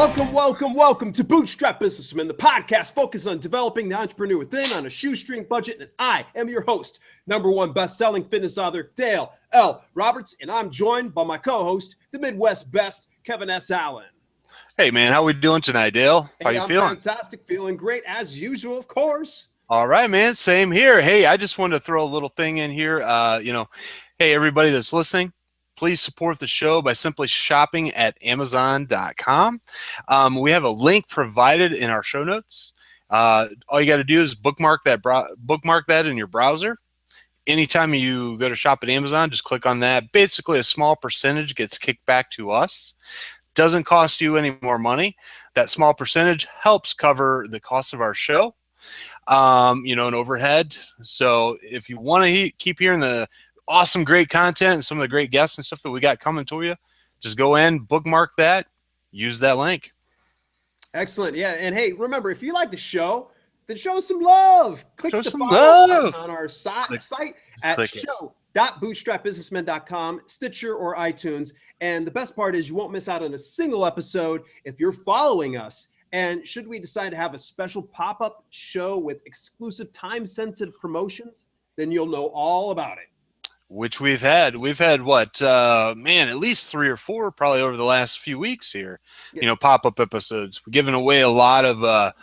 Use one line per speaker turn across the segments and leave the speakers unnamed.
Welcome to Bootstrap Businessmen, the podcast focused on developing the entrepreneur within on a shoestring budget. And I am your host, #1 best-selling fitness author, Dale L. Roberts, and I'm joined by my co-host, the Midwest best, Kevin S. Allen.
Hey, man, how we doing tonight, Dale? How you feeling?
Fantastic, feeling great as usual, of course.
All right, man, same here. Hey, I just wanted to throw a little thing in here. Hey, everybody that's listening, please support the show by simply shopping at Amazon.com. We have a link provided in our show notes. All you got to do is bookmark that in your browser. Anytime you go to shop at Amazon, just click on that. Basically, a small percentage gets kicked back to us. Doesn't cost you any more money. That small percentage helps cover the cost of our show, and overhead. So if you want to keep hearing the awesome, great content and some of the great guests and stuff that we got coming to you, just go in, bookmark that, use that link.
Excellent. Yeah. And hey, remember, if you like the show, then show us some love. Click the follow button on our site at show.bootstrapbusinessmen.com, Stitcher, or iTunes. And the best part is you won't miss out on a single episode if you're following us. And should we decide to have a special pop-up show with exclusive time-sensitive promotions, then you'll know all about it.
Which we've had what, at least 3 or 4 probably over the last few weeks here. Yeah. Pop-up episodes. We're giving away a lot of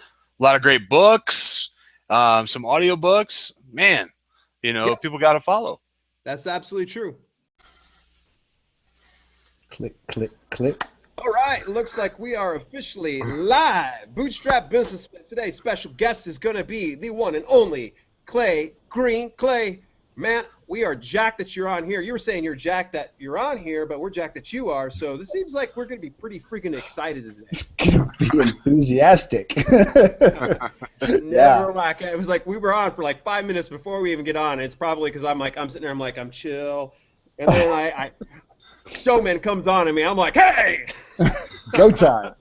great books, some audio books. Man, people got to follow.
That's absolutely true.
Click, click, click.
All right, looks like we are officially live. Bootstrap Businessmen. Today's special guest is going to be the one and only Clay Green. Clay, man, we are jacked that you're on here. You were saying you're jacked that you're on here, but we're jacked that you are. So this seems like we're going to be pretty freaking excited today.
It's going to be enthusiastic.
Never lack. It was like we were on for like 5 minutes before we even get on. It's probably because I'm sitting there, I'm chill. And then Showman comes on at me. I'm like, hey!
Go time.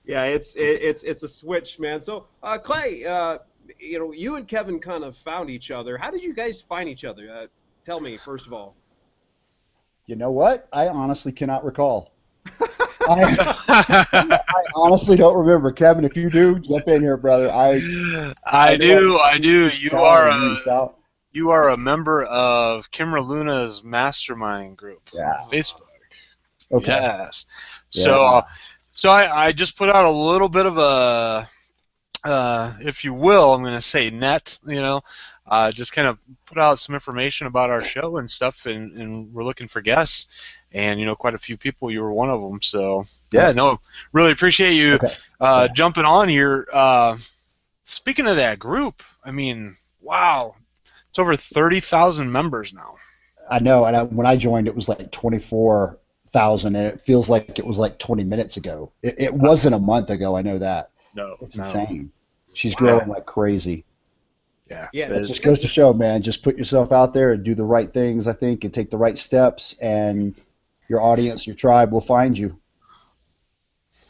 Yeah, it's a switch, man. So, Clay, you and Kevin kind of found each other. How did you guys find each other? Tell me, first of all.
You know what? I honestly cannot recall. I honestly don't remember. Kevin, if you do, jump in here, brother. I
do. You are a member of Kimra Luna's mastermind group on Facebook.
Okay.
Yes.
Yeah.
So I just put out a little bit of a, if you will, I'm going to say just kind of put out some information about our show and stuff, and we're looking for guests, and quite a few people. You were one of them. So really appreciate you jumping on here. Speaking of that group, wow. It's over 30,000 members now.
I know, and when I joined, it was like 24,000, and it feels like it was like 20 minutes ago. It wasn't a month ago. I know that.
No,
it's insane. She's growing like crazy.
Yeah.
It just goes to show, man. Just put yourself out there and do the right things, I think, and take the right steps, and your audience, your tribe will find you.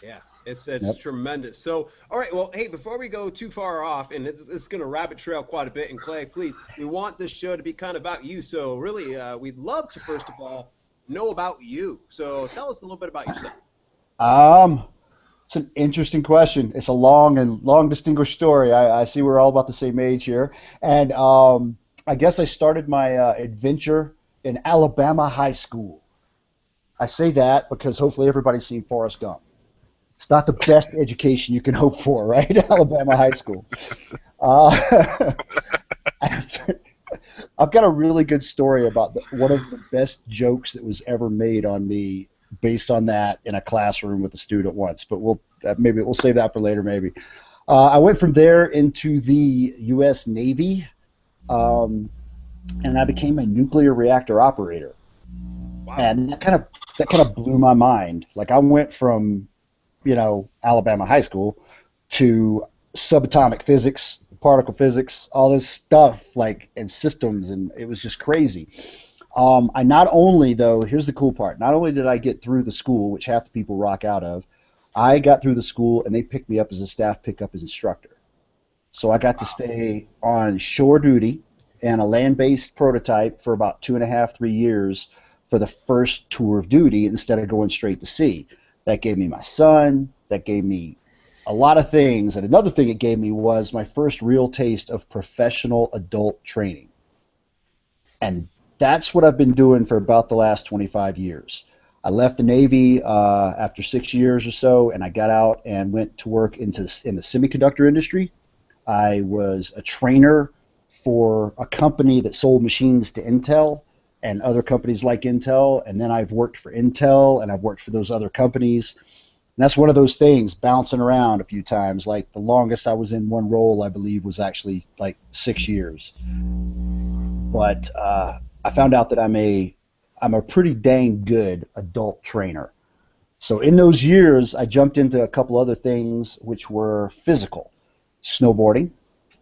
Yeah. It's tremendous. So, all right, well, hey, before we go too far off, and it's going to rabbit trail quite a bit, and Clay, please, we want this show to be kind of about you. So really, we'd love to, first of all, know about you. So tell us a little bit about yourself.
It's an interesting question. It's a long distinguished story. I see we're all about the same age here. And I guess I started my adventure in Alabama high school. I say that because hopefully everybody's seen Forrest Gump. It's not the best education you can hope for, right? Alabama high school. I've got a really good story about one of the best jokes that was ever made on me based on that in a classroom with a student once. But maybe we'll save that for later. Maybe I went from there into the U.S. Navy, and I became a nuclear reactor operator. Wow. And that kind of blew my mind. Like I went from Alabama high school to subatomic physics, particle physics, all this stuff, and systems, and it was just crazy. I not only, though, here's the cool part, not only did I get through the school, which half the people rock out of, I got through the school and they picked me up as a staff pickup as instructor. So I got to stay on shore duty and a land-based prototype for about 2.5, 3 years for the first tour of duty instead of going straight to sea. That gave me my son, that gave me a lot of things. And another thing it gave me was my first real taste of professional adult training. And that's what I've been doing for about the last 25 years. I left the Navy after 6 years or so, and I got out and went to work in the semiconductor industry. I was a trainer for a company that sold machines to Intel and other companies like Intel, and then I've worked for Intel, and I've worked for those other companies. And that's one of those things, bouncing around a few times. Like the longest I was in one role, I believe, was actually like 6 years. But I found out that I'm a pretty dang good adult trainer. So in those years, I jumped into a couple other things which were physical. Snowboarding.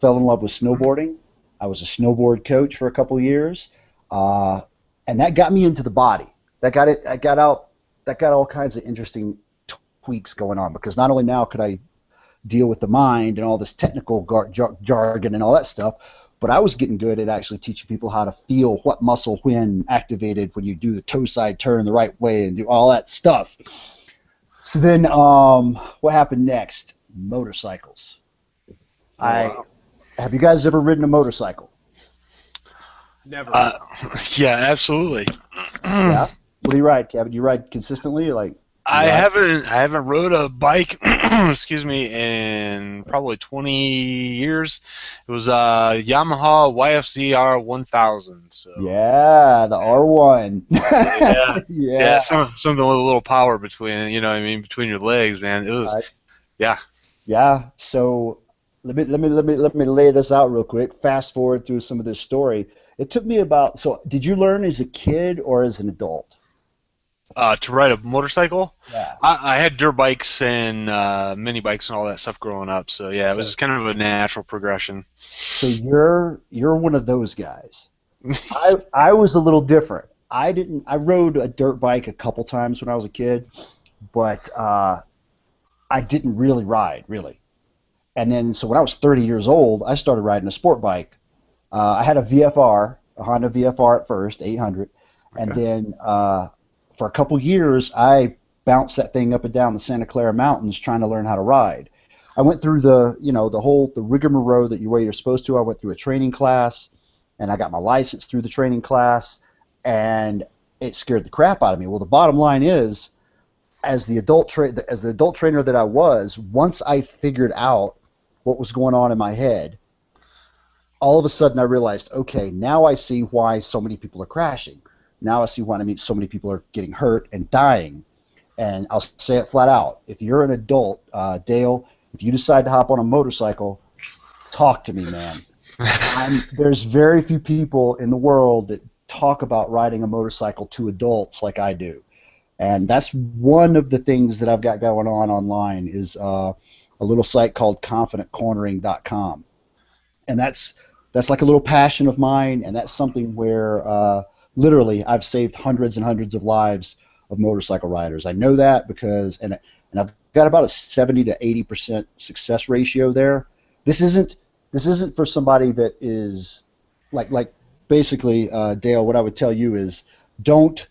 Fell in love with snowboarding. I was a snowboard coach for a couple years, and that got me into the body. That got all kinds of interesting tweaks going on, because not only now could I deal with the mind and all this technical jargon and all that stuff, but I was getting good at actually teaching people how to feel what muscle when activated when you do the toe side turn the right way and do all that stuff. So then what happened next? Motorcycles.
Oh, wow.
Have you guys ever ridden a motorcycle?
Never.
Yeah, absolutely.
Yeah. What do you ride, Kevin? Do you ride consistently, or like?
I haven't rode a bike, excuse me, in probably 20 years. It was a Yamaha YFZR 1000. So
Yeah, the R1.
yeah,
Yeah.
something with a little power between, you know what I mean, between your legs, man. It was, yeah.
Yeah. So let me lay this out real quick. Fast forward through some of this story. It took me about. So, did you learn as a kid or as an adult?
To ride a motorcycle?
Yeah.
I had dirt bikes and mini bikes and all that stuff growing up, so yeah, it was kind of a natural progression.
So you're one of those guys. I was a little different. I rode a dirt bike a couple times when I was a kid, but I didn't really ride, really. And then, so when I was 30 years old, I started riding a sport bike. I had a VFR, a Honda VFR at first, 800, and then for a couple years, I bounced that thing up and down the Santa Clara Mountains trying to learn how to ride. I went through the rigmarole where you're supposed to. I went through a training class, and I got my license through the training class, and it scared the crap out of me. Well, the bottom line is, as the adult trainer that I was, once I figured out what was going on in my head, all of a sudden I realized, okay, now I see why so many people are crashing. Now I see why so many people are getting hurt and dying. And I'll say it flat out. If you're an adult, Dale, if you decide to hop on a motorcycle, talk to me, man. There's very few people in the world that talk about riding a motorcycle to adults like I do. And that's one of the things that I've got going on online is a little site called confidentcornering.com. And that's like a little passion of mine, and that's something where literally I've saved hundreds and hundreds of lives of motorcycle riders. I know that because, and I've got about a 70 to 80% success ratio there. This isn't for somebody that is like basically, Dale, what I would tell you is don't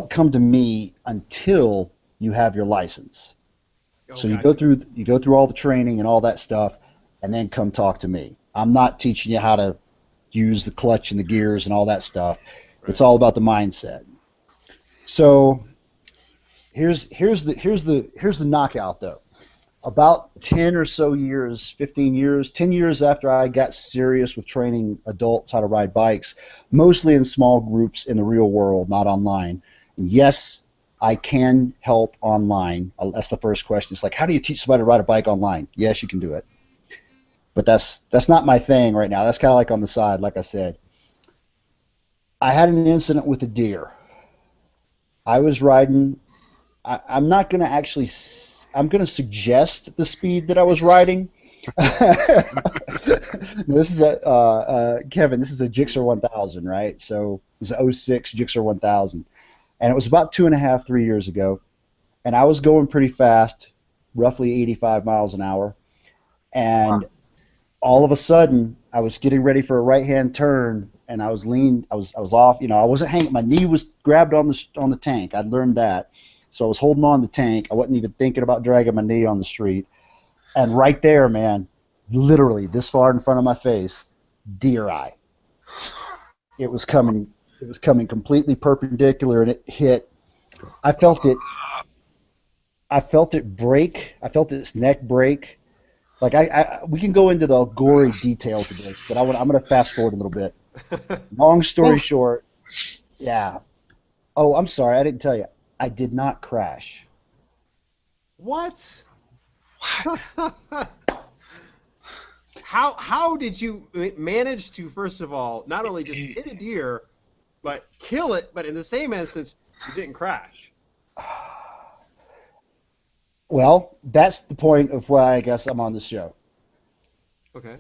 come to me until you have your license. So you go through all the training and all that stuff, and then come talk to me. I'm not teaching you how to use the clutch and the gears and all that stuff. Right. It's all about the mindset. So here's the knockout though. About 10 or so years, 15 years, 10 years after I got serious with training adults how to ride bikes, mostly in small groups in the real world, not online. And yes, I can help online. That's the first question. It's like, how do you teach somebody to ride a bike online? Yes, you can do it. But that's not my thing right now. That's kind of like on the side, like I said. I had an incident with a deer. I was riding. I'm not going to actually. I'm going to suggest the speed that I was riding. This is Kevin. This is a Gixxer 1000, right? So it was an 06 Gixxer 1000, and it was about 2.5, 3 years ago, and I was going pretty fast, roughly 85 miles an hour, and wow. All of a sudden I was getting ready for a right-hand turn, and I was off. You know, I wasn't hanging. My knee was grabbed on the tank. I'd learned that. So I was holding on the tank. I wasn't even thinking about dragging my knee on the street. And right there, man, literally this far in front of my face, deer eye. It was coming completely perpendicular, and it hit. I felt it break. I felt its neck break. Like we can go into the gory details of this, but I'm going to fast forward a little bit. Long story short, yeah. Oh, I'm sorry, I didn't tell you. I did not crash.
What? How did you manage to, first of all, not only just hit a deer, but kill it, but in the same instance, you didn't crash?
Well, that's the point of why I guess I'm on this show.
Okay.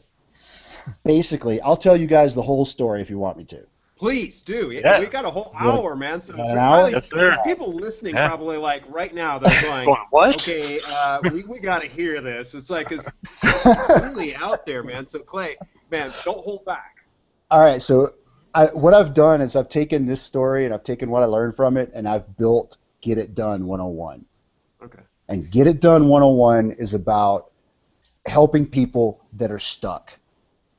Basically, I'll tell you guys the whole story if you want me to.
Please do.
Yeah.
We got a whole hour, man. So
an hour?
Yes, sir.
there's people listening probably like right now. They're going,
what?
Okay, we got to hear this. It's like it's really out there, man. So Clay, man, don't hold back.
All right, so what I've done is I've taken this story and I've taken what I learned from it and I've built Get It Done 101.
Okay.
And Get It Done 101 is about helping people that are stuck,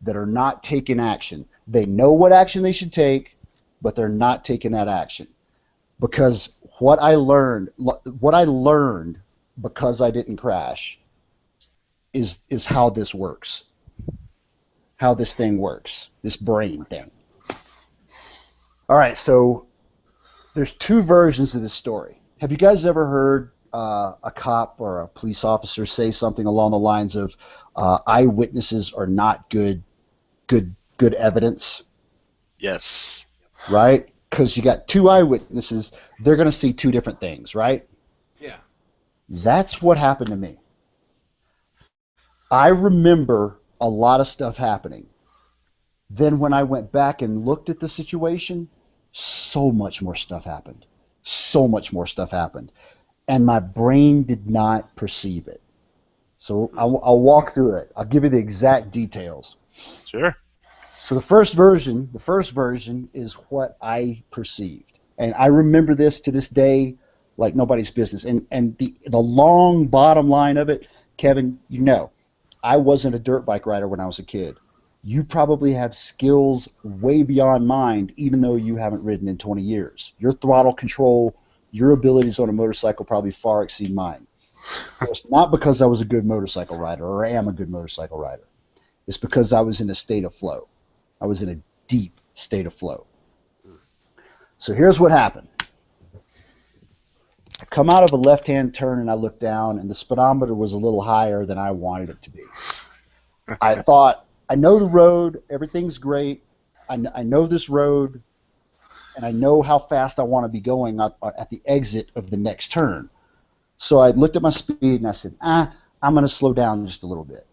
that are not taking action. They know what action they should take, but they're not taking that action. Because what I learned because I didn't crash is how this works. How this thing works, this brain thing. All right, so there's two versions of this story. Have you guys ever heard a cop or a police officer say something along the lines of eyewitnesses are not good evidence?
Yes.
Right? Because you got two eyewitnesses, they're going to see two different things, right?
Yeah.
That's what happened to me. I remember a lot of stuff happening. Then when I went back and looked at the situation, so much more stuff happened. So much more stuff happened. And my brain did not perceive it. So I'll walk through it. I'll give you the exact details.
Sure.
So the first version is what I perceived. And I remember this to this day like nobody's business. And the long bottom line of it, Kevin, you know, I wasn't a dirt bike rider when I was a kid. You probably have skills way beyond mine, even though you haven't ridden in 20 years. Your throttle control, your abilities on a motorcycle probably far exceed mine. It's not because I was a good motorcycle rider or am a good motorcycle rider. It's because I was in a state of flow. I was in a deep state of flow. So here's what happened. I come out of a left-hand turn and I look down, and the speedometer was a little higher than I wanted it to be. I thought, I know the road, everything's great, I know this road, and I know how fast I want to be going at the exit of the next turn. So I looked at my speed and I said, I'm going to slow down just a little bit.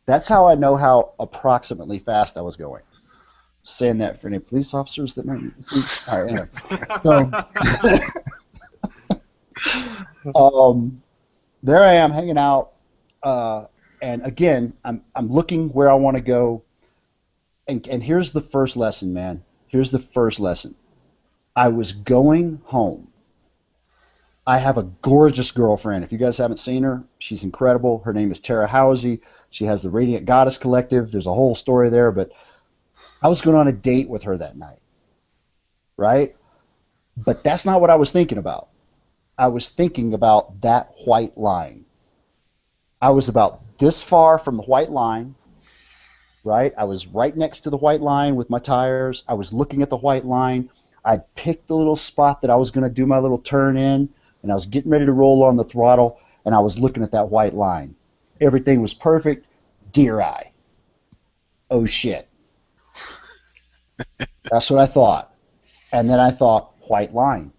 That's how I know how approximately fast I was going. Saying that for any police officers that might be listening. All right, anyway. So, there I am hanging out, and again, I'm looking where I want to go, and here's the first lesson, man. Here's the first lesson. I was going home. I have a gorgeous girlfriend. If you guys haven't seen her, she's incredible. Her name is Tara Housie. She has the Radiant Goddess Collective. There's a whole story there, but I was going on a date with her that night, right? But that's not what I was thinking about. I was thinking about that white line. I was about this far from the white line, right? I was right next to the white line with my tires. I was looking at the white line. I'd picked the little spot that I was going to do my little turn in, and I was getting ready to roll on the throttle, and I was looking at that white line. Everything was perfect. Deer eye. Oh, shit. That's what I thought. And then I thought, white line.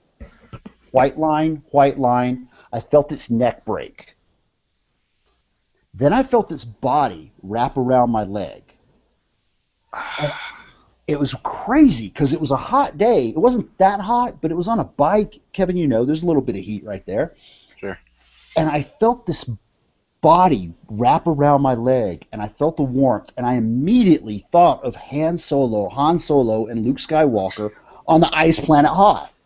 White line, white line. I felt its neck break. Then I felt its body wrap around my leg. It was crazy because it was a hot day. It wasn't that hot, but it was on a bike. Kevin, you know, there's a little bit of heat right there.
Sure.
And I felt this body wrap around my leg, and I felt the warmth, and I immediately thought of Han Solo, and Luke Skywalker on the ice planet Hoth.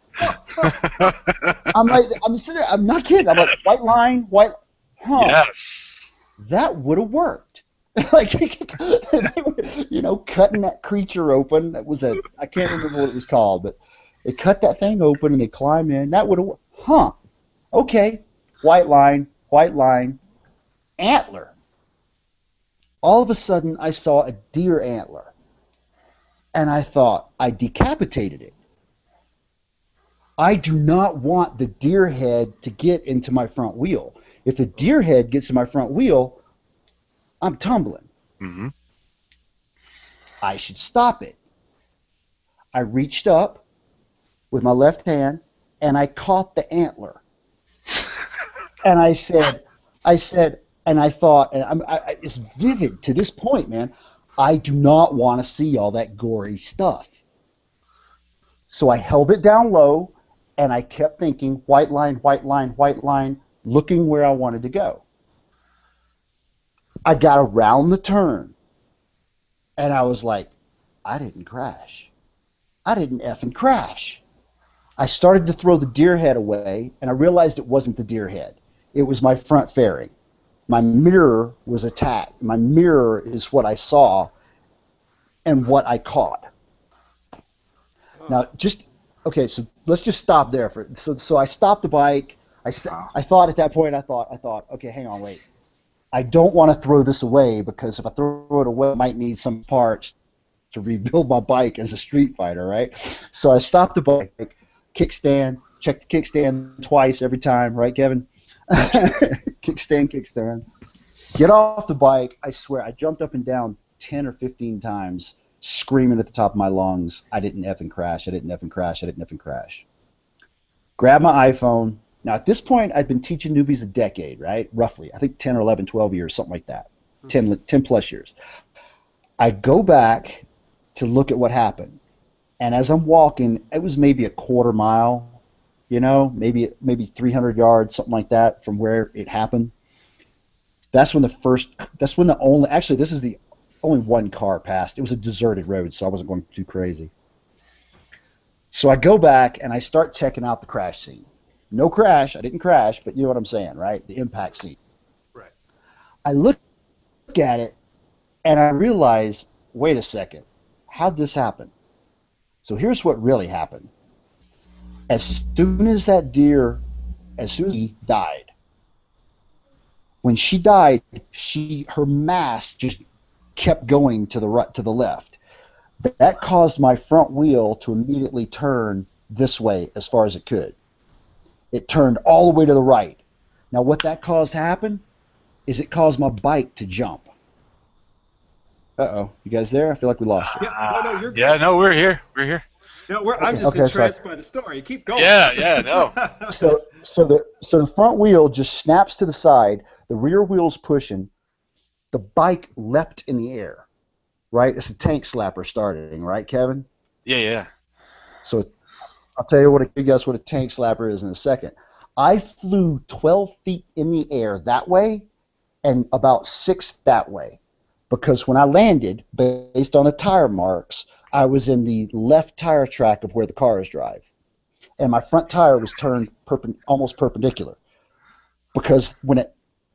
I'm like, I'm sitting there, I'm not kidding. I'm like, white line, white,
Yes.
that would have worked. Like, cutting that creature open. That was I can't remember what it was called, but they cut that thing open and they climb in. That would have worked. Okay. White line, antler. All of a sudden, I saw a deer antler, and I thought I decapitated it. I do not want the deer head to get into my front wheel. If the deer head gets in my front wheel, I'm tumbling.
Mm-hmm.
I should stop it. I reached up with my left hand and I caught the antler. And I said, and I thought, and it's vivid to this point, man. I do not want to see all that gory stuff. So I held it down low and I kept thinking, white line, looking where I wanted to go. I got around the turn and I was like, I didn't crash. I didn't effing crash. I started to throw the deer head away, and I realized it wasn't the deer head. It was my front fairing. My mirror was attacked. My mirror is what I saw and what I caught. Now, okay, so let's just stop there. So I stopped the bike. I thought at that point, I thought, okay, hang on, wait. I don't want to throw this away because if I throw it away, I might need some parts to rebuild my bike as a street fighter, right? So I stopped the bike, kickstand, check the kickstand twice every time, right, Kevin? Kickstand. Get off the bike. I swear, I jumped up and down 10 or 15 times, screaming at the top of my lungs, I didn't effing crash. Grab my iPhone. Now, at this point, I've been teaching newbies a decade, right? Roughly. I think 10 or 11, 12 years, something like that. 10 plus years. I go back to look at what happened. And as I'm walking, it was maybe a quarter mile, maybe 300 yards, something like that from where it happened. This is the only one car passed. It was a deserted road, so I wasn't going too crazy. So I go back and I start checking out the crash scene. No crash, I didn't crash, but you know what I'm saying, right? The impact scene.
Right.
I look at it and I realize, wait a second, how'd this happen? So here's what really happened. As soon as he died, when she died, her mass just kept going to the right, to the left. That caused my front wheel to immediately turn this way as far as it could. It turned all the way to the right. Now what that caused to happen is it caused my bike to jump. Uh-oh, you guys there? I feel like we lost you.
No, you're good.
Yeah, no, we're here.
No, I'm just entranced by the story. Keep going.
Yeah, no.
So the front wheel just snaps to the side. The rear wheel's pushing. The bike leapt in the air, right? It's a tank slapper starting, right, Kevin?
Yeah.
So I'll tell you guys what a tank slapper is in a second. I flew 12 feet in the air that way and about 6 that way. Because when I landed, based on the tire marks, I was in the left tire track of where the cars drive. And my front tire was turned almost perpendicular. Because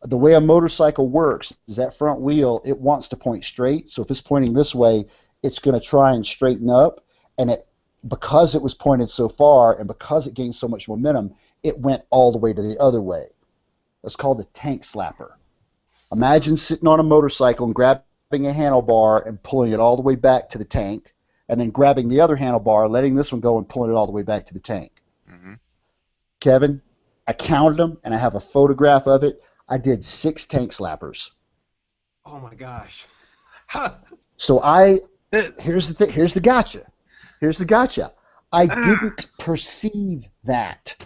the way a motorcycle works is that front wheel, it wants to point straight. So if it's pointing this way, it's going to try and straighten up. And because it was pointed so far and because it gained so much momentum, it went all the way to the other way. It's called a tank slapper. Imagine sitting on a motorcycle and grabbing a handlebar and pulling it all the way back to the tank, and then grabbing the other handlebar, letting this one go and pulling it all the way back to the tank. Mm-hmm. Kevin, I counted them, and I have a photograph of it. I did 6 tank slappers.
Oh my gosh.
So here's the gotcha. I didn't perceive that.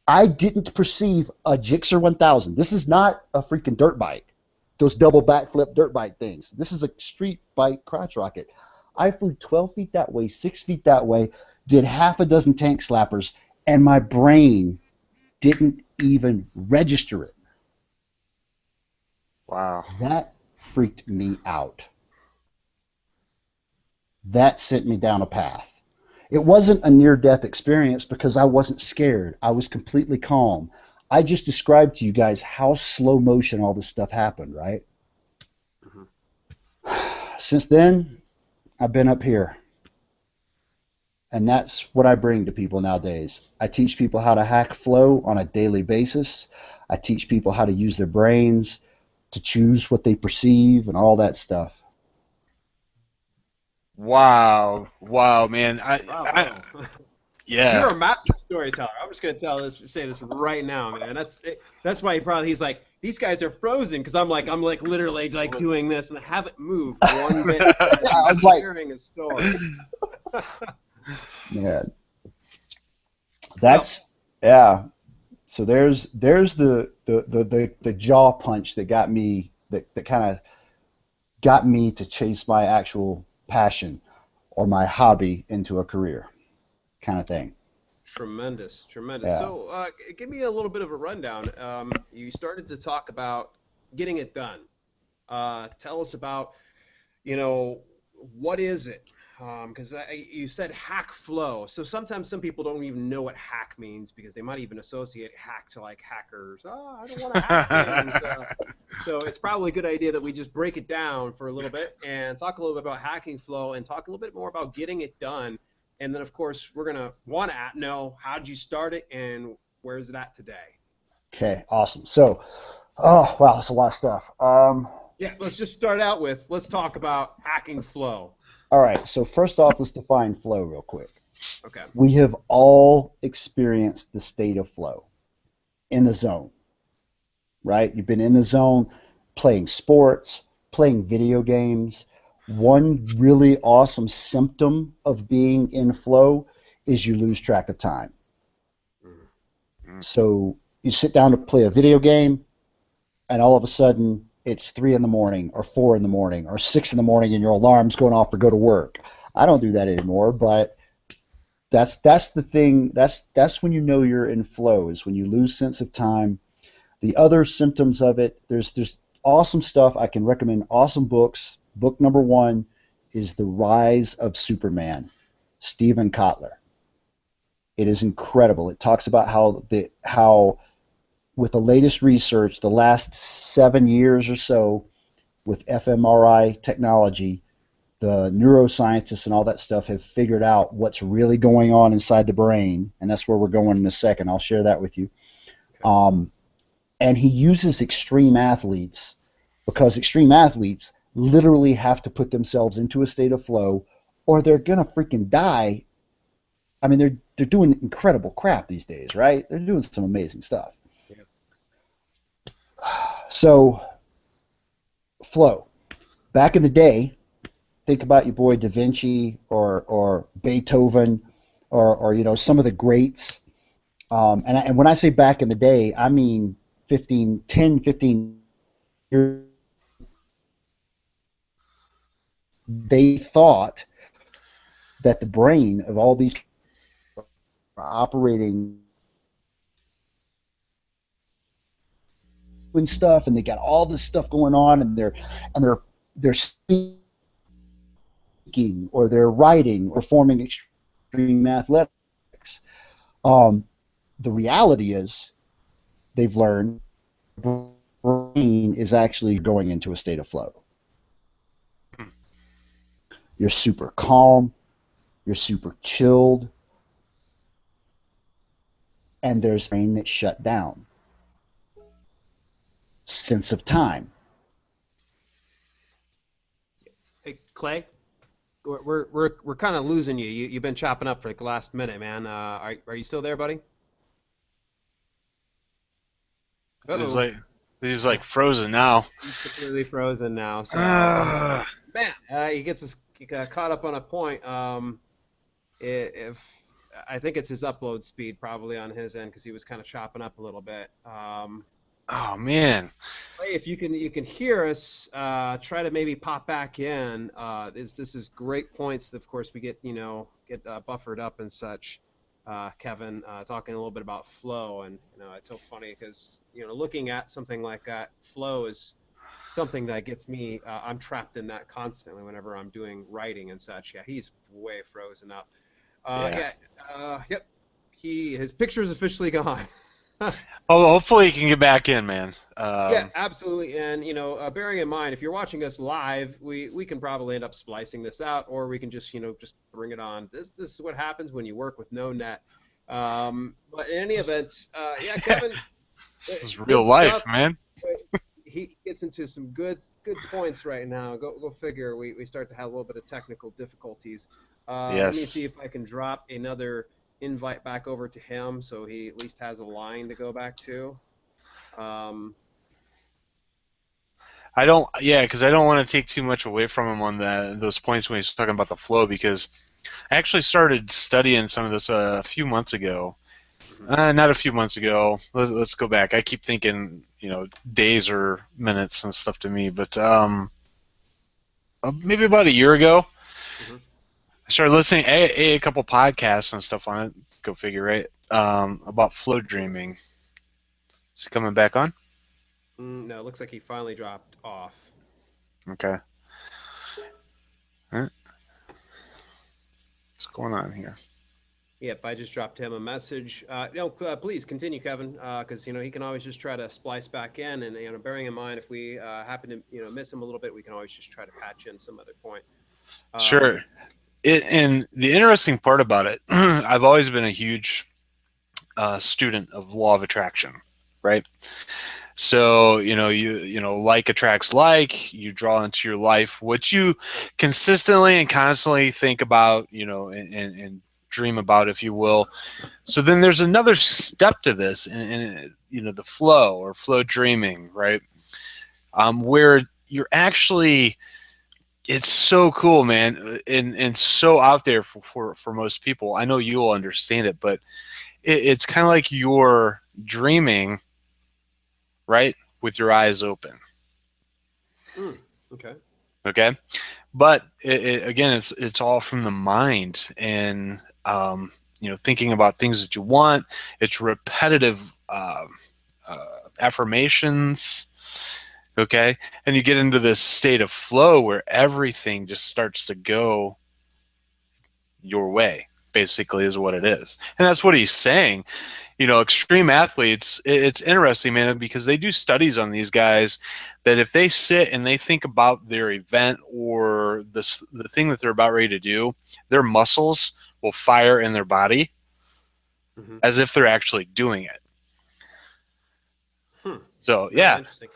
I didn't perceive a Gixxer 1000. This is not a freaking dirt bike. Those double backflip dirt bike things. This is a street bike crotch rocket. I flew 12 feet that way, 6 feet that way, did half a dozen tank slappers, and my brain didn't even register it.
Wow.
That freaked me out. That sent me down a path. It wasn't a near-death experience because I wasn't scared. I was completely calm. I just described to you guys how slow motion all this stuff happened, right?
Mhm.
Since then, I've been up here. And that's what I bring to people nowadays. I teach people how to hack flow on a daily basis. I teach people how to use their brains to choose what they perceive and all that stuff.
Wow, wow, man.
Bravo. You're
Yeah.
a master storyteller. I'm just gonna say this right now, man. That's why he's like, these guys are frozen because I'm like literally like doing this and I haven't moved one bit as
I
he's
was like,
sharing a story.
man,
Well,
that's yeah. So there's the jaw punch that got me that kind of got me to chase my actual passion or my hobby into a career kind of thing.
tremendous, tremendous.
Yeah.
So, give me a little bit of a rundown. You started to talk about getting it done. Tell us about, you know, what is it? Because you said hack flow. So sometimes some people don't even know what hack means because they might even associate hack to like hackers. Oh, I don't want to hack things. So it's probably a good idea that we just break it down for a little bit and talk a little bit about hacking flow and talk a little bit more about getting it done. And then, of course, we're going to want to know how did you start it and where is it at today?
Okay. Awesome. So, oh wow, that's a lot of stuff.
Yeah, let's just start out with let's talk about hacking flow.
All right. So first off, let's define flow real quick.
Okay.
We have all experienced the state of flow in the zone, right? You've been in the zone playing sports, playing video games. One really awesome symptom of being in flow is you lose track of time.
Mhm.
So you sit down to play a video game, and all of a sudden it's 3 in the morning, or 4 in the morning, or 6 in the morning, and your alarm's going off for go to work. I don't do that anymore, but that's the thing. That's when you know you're in flow is when you lose sense of time. The other symptoms of it, there's awesome stuff. I can recommend awesome books. Book number one is The Rise of Superman, Stephen Kotler. It is incredible. It talks about how with the latest research, the last 7 years or so, with fMRI technology, the neuroscientists and all that stuff have figured out what's really going on inside the brain, and that's where we're going in a second. I'll share that with you.
Okay.
And he uses extreme athletes because extreme athletes literally have to put themselves into a state of flow or they're gonna freaking die. I mean, they're doing incredible crap these days, right? They're doing some amazing stuff.
Yeah.
So, flow. Back in the day, think about your boy Da Vinci or Beethoven or some of the greats. And when I say back in the day, I mean 15 years. They thought that the brain of all these operating and stuff, and they got all this stuff going on, and they're speaking or they're writing or performing extreme athletics. Um, the reality is they've learned the brain is actually going into a state of flow. You're super calm, you're super chilled, and there's a brain that's shut down. Sense of time.
Hey, Clay, we're kind of losing you. You've been chopping up for like the last minute, man. Are you still there, buddy?
He's
Uh-oh.
like he's like frozen now.
He's completely frozen now. So,
Ah,
man, he got caught up on a point. If I think it's his upload speed probably on his end because he was kind of chopping up a little bit.
oh man.
Clay, if you can hear us, try to maybe pop back in. This is great points. That, of course, we get get buffered up and such. Kevin talking a little bit about flow, and it's so funny because looking at something like that, flow is something that gets me. I'm trapped in that constantly whenever I'm doing writing and such. Yeah, he's way frozen up.
Yeah.
Yep. His picture is officially gone.
Oh, hopefully he can get back in, man.
Yeah, absolutely. And bearing in mind, if you're watching us live, we can probably end up splicing this out, or we can just just bring it on. This is what happens when you work with no net. But in any event, yeah, Kevin,
This is real
good
life,
stuff.
man.
He gets into some good points right now. Go figure. We start to have a little bit of technical difficulties. Let me see
Yes.
if I can drop another invite back over to him, so he at least has a line to go back to. Um,
I don't, yeah, because I don't want to take too much away from him on those points when he's talking about the flow, because I actually started studying some of this a few months ago.
mhm.
Not a few months ago. Let's go back. I keep thinking, days or minutes and stuff to me, but maybe about a year ago,
Mhm.
I started listening a couple podcasts and stuff on it. Go figure, right? About flow dreaming. Is he coming back on?
No, it looks like he finally dropped off.
Okay. All right. What's going on here?
Yep, I just dropped him a message. No, please continue, Kevin, because he can always just try to splice back in, and bearing in mind if we happen to miss him a little bit, we can always just try to patch in some other point.
Sure. And the interesting part about it, I've always been a huge student of law of attraction, right? So like attracts like. You draw into your life what you consistently and constantly think about, and dream about, if you will. So then there's another step to this, and the flow or flow dreaming, right? Where you're actually, it's so cool, man, and so out there for most people. I know you'll understand it, but it's kind of like you're dreaming, right, with your eyes open.
Okay.
Okay, but again, it's all from the mind, and thinking about things that you want. It's repetitive affirmations. Okay, and you get into this state of flow where everything just starts to go your way, basically, is what it is. And that's what he's saying. Extreme athletes, it's interesting, man, because they do studies on these guys that if they sit and they think about their event or the thing that they're about ready to do, their muscles will fire in their body
Mm-hmm.
as if they're actually doing it. So
Very
yeah.
interesting.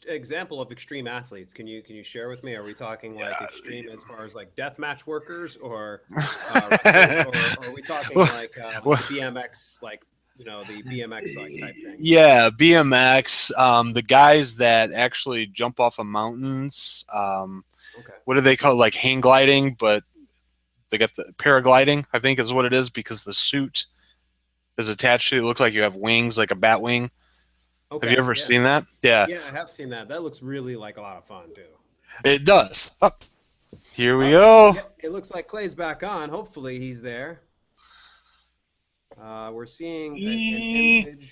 Example of extreme athletes. Can you share with me? Are we talking like extreme as far as like deathmatch workers, or wrestlers, or are we talking like the BMX, like the BMX like type thing?
Yeah, BMX. The guys that actually jump off of mountains.
Okay.
What do they call it? Like hang gliding, but they got the paragliding, I think is what it is, because the suit is attached to it. It looks like you have wings, like a bat wing.
Okay.
Have you ever seen that? Yeah.
Yeah, I have seen that. That looks really like a lot of fun too.
It does. Oh, here we go.
Yeah, it looks like Clay's back on. Hopefully he's there. We're seeing an image,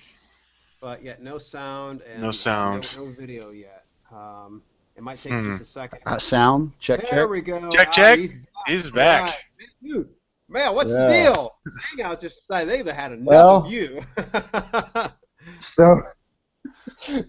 but yet no sound and
No sound.
no video yet. It might take just a second.
Sound check.
There we go.
Check.
He's
back.
right. Dude, man, what's the deal? Hangout just decided they had enough of you.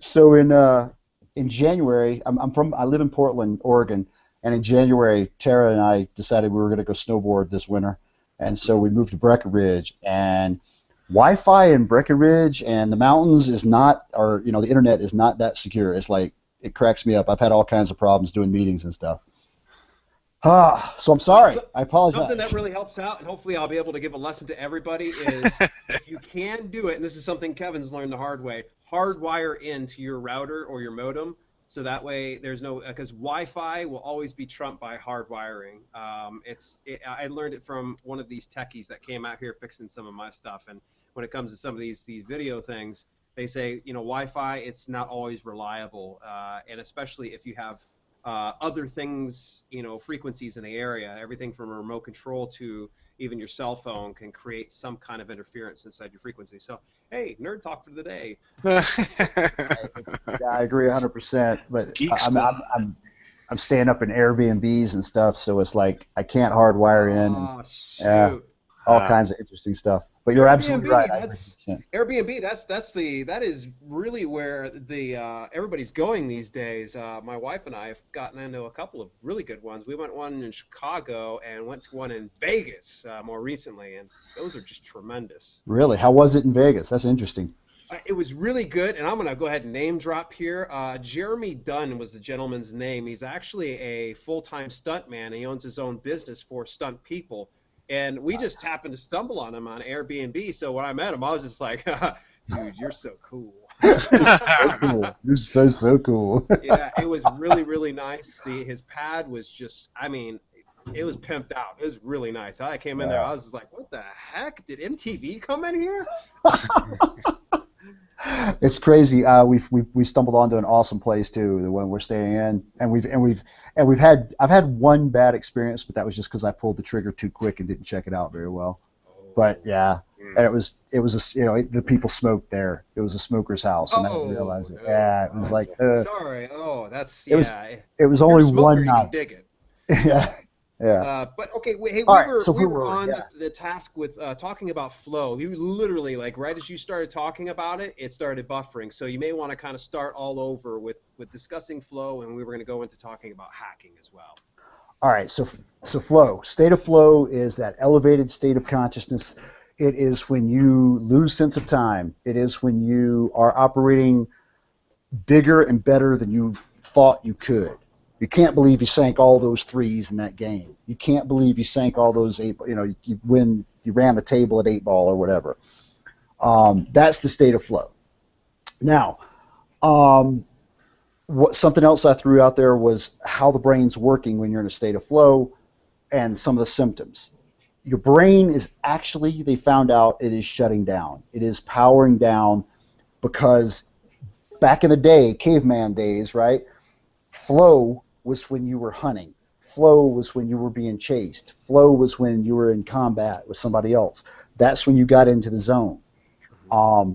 So in January, I live in Portland, Oregon, and in January, Tara and I decided we were going to go snowboard this winter, and so we moved to Breckenridge. And Wi-Fi in Breckenridge and the mountains is not, or the internet is not that secure. It's like, it cracks me up. I've had all kinds of problems doing meetings and stuff. So I'm sorry. I apologize.
Something that really helps out, and hopefully I'll be able to give a lesson to everybody, is if you can do it, and this is something Kevin's learned the hard way, hardwire into your router or your modem, so that way there's no, because Wi-Fi will always be trumped by hardwiring. I learned it from one of these techies that came out here fixing some of my stuff, and when it comes to some of these video things, they say, Wi-Fi, it's not always reliable, and especially if you have other things, frequencies in the area, everything from a remote control to even your cell phone can create some kind of interference inside your frequency. So, hey, nerd talk for the day.
I agree 100%. But
Geeks.
I'm staying up in Airbnbs and stuff, so it's like I can't hardwire in.
Oh, shoot.
all kinds of interesting stuff. But you're absolutely right.
Airbnb. That is really where the everybody's going these days. My wife and I have gotten into a couple of really good ones. We went one in Chicago and went to one in Vegas more recently, and those are just tremendous.
Really? How was it in Vegas? That's interesting.
It was really good, and I'm going to go ahead and name drop here. Jeremy Dunn was the gentleman's name. He's actually a full-time stuntman. He owns his own business for stunt people. And we just happened to stumble on him on Airbnb. So when I met him, I was just like, dude, you're so cool.
So cool. You're so cool.
Yeah, it was really, really nice. His pad was just, I mean, it was pimped out. It was really nice. I came in there, I was just like, what the heck? Did MTV come in here?
It's crazy. We stumbled onto an awesome place too, the one we're staying in, and I've had one bad experience, but that was just because I pulled the trigger too quick and didn't check it out very well. But yeah, and it was the people smoked there. It was a smoker's house, and I didn't realize it. Yeah, it was like
sorry.
It was only one night.
You can dig it.
Yeah. Yeah.
But okay, we were on the task with talking about flow. You literally, like, right as you started talking about it, it started buffering. So you may want to kind of start all over with discussing flow, and we were going to go into talking about hacking as well.
All right. So flow, state of flow is that elevated state of consciousness. It is when you lose sense of time. It is when you are operating bigger and better than you thought you could. You can't believe you sank all those threes in that game. You can't believe you sank all those eight. You ran the table at 8-ball or whatever. That's the state of flow. Now, something else I threw out there was how the brain's working when you're in a state of flow, and some of the symptoms. Your brain is actually, they found out, it is shutting down. It is powering down because back in the day, caveman days, right? Flow was when you were hunting. Flow was when you were being chased. Flow was when you were in combat with somebody else. That's when you got into the zone.